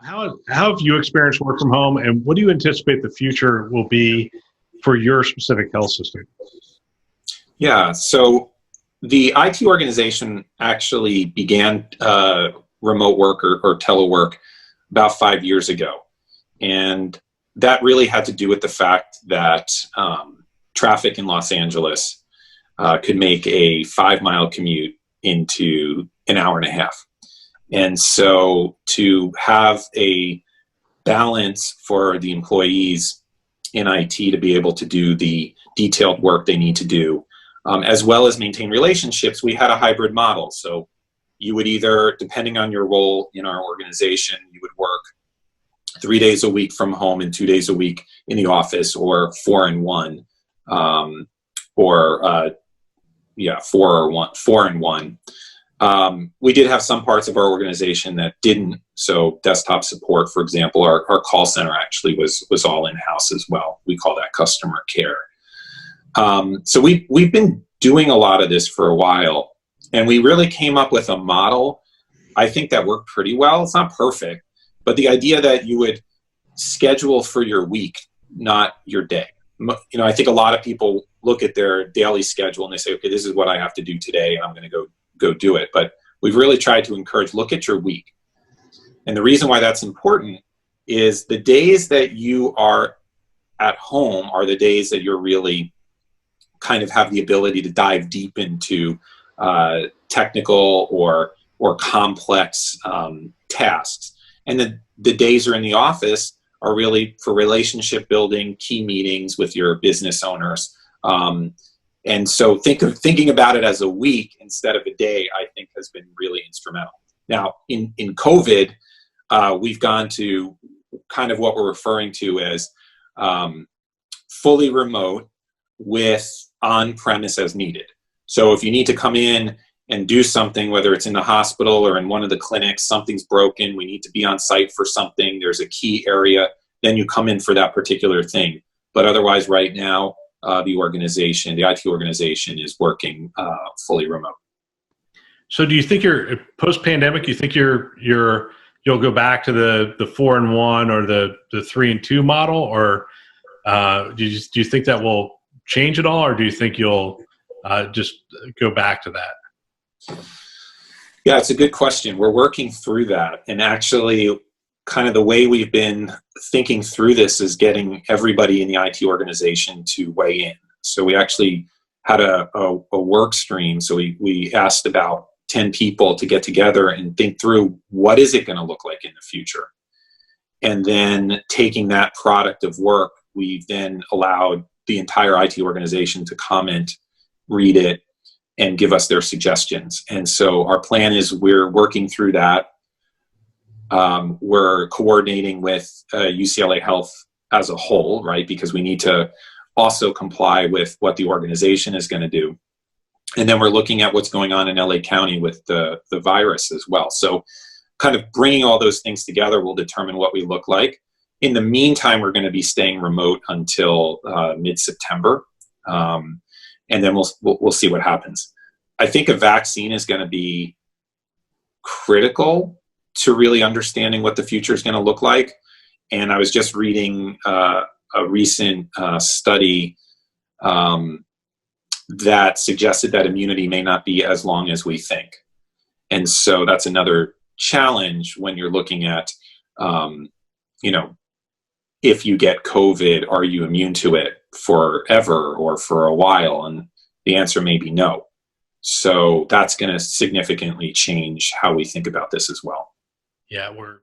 how have you experienced work from home, and what do you anticipate the future will be for your specific health system? Yeah, so the IT organization actually began remote work or telework about 5 years ago. And that really had to do with the fact that traffic in Los Angeles could make a 5-mile commute into an hour and a half. And so to have a balance for the employees in IT to be able to do the detailed work they need to do, as well as maintain relationships, we had a hybrid model. So you would either, depending on your role in our organization, you would work 3 days a week from home and 2 days a week in the office, or 4 and 1, or 4 and 1. We did have some parts of our organization that didn't. So desktop support, for example, our call center actually was all in-house as well. We call that customer care. So we've been doing a lot of this for a while, and we really came up with a model, I think, that worked pretty well. It's not perfect, but the idea that you would schedule for your week, not your day. I think a lot of people look at their daily schedule and they say, okay, this is what I have to do today, and I'm going to go do it. But we've really tried to encourage, look at your week. And the reason why that's important is the days that you are at home are the days that you're really kind of have the ability to dive deep into technical or complex tasks. And the days are in the office are really for relationship building, key meetings with your business owners. And so thinking about it as a week instead of a day, I think, has been really instrumental. Now, in COVID, we've gone to kind of what we're referring to as fully remote with on-premise as needed. So if you need to come in and do something, whether it's in the hospital or in one of the clinics, something's broken, we need to be on site for something, there's a key area, then you come in for that particular thing. But otherwise, right now, the IT organization is working fully remote. So do you think you're post-pandemic, you think you'll go back to the 4 and 1 or the 3 and 2 model, or do you think that will change at all, or do you think you'll just go back to that? Yeah, it's a good question. We're working through that, and actually kind of the way we've been thinking through this is getting everybody in the IT organization to weigh in. So we actually had a work stream. So we asked about 10 people to get together and think through, what is it going to look like in the future? And then taking that product of work, we then allowed the entire IT organization to comment, read it, and give us their suggestions. And so our plan is we're working through that. We're coordinating with UCLA Health as a whole, right? Because we need to also comply with what the organization is going to do. And then we're looking at what's going on in LA County with the virus as well. So kind of bringing all those things together will determine what we look like. In the meantime, we're going to be staying remote until mid-September. And then we'll see what happens. I think a vaccine is going to be critical to really understanding what the future is going to look like. And I was just reading a recent study that suggested that immunity may not be as long as we think. And so that's another challenge when you're looking at, if you get COVID, are you immune to it forever or for a while? And the answer may be no. So that's going to significantly change how we think about this as well. Yeah, we're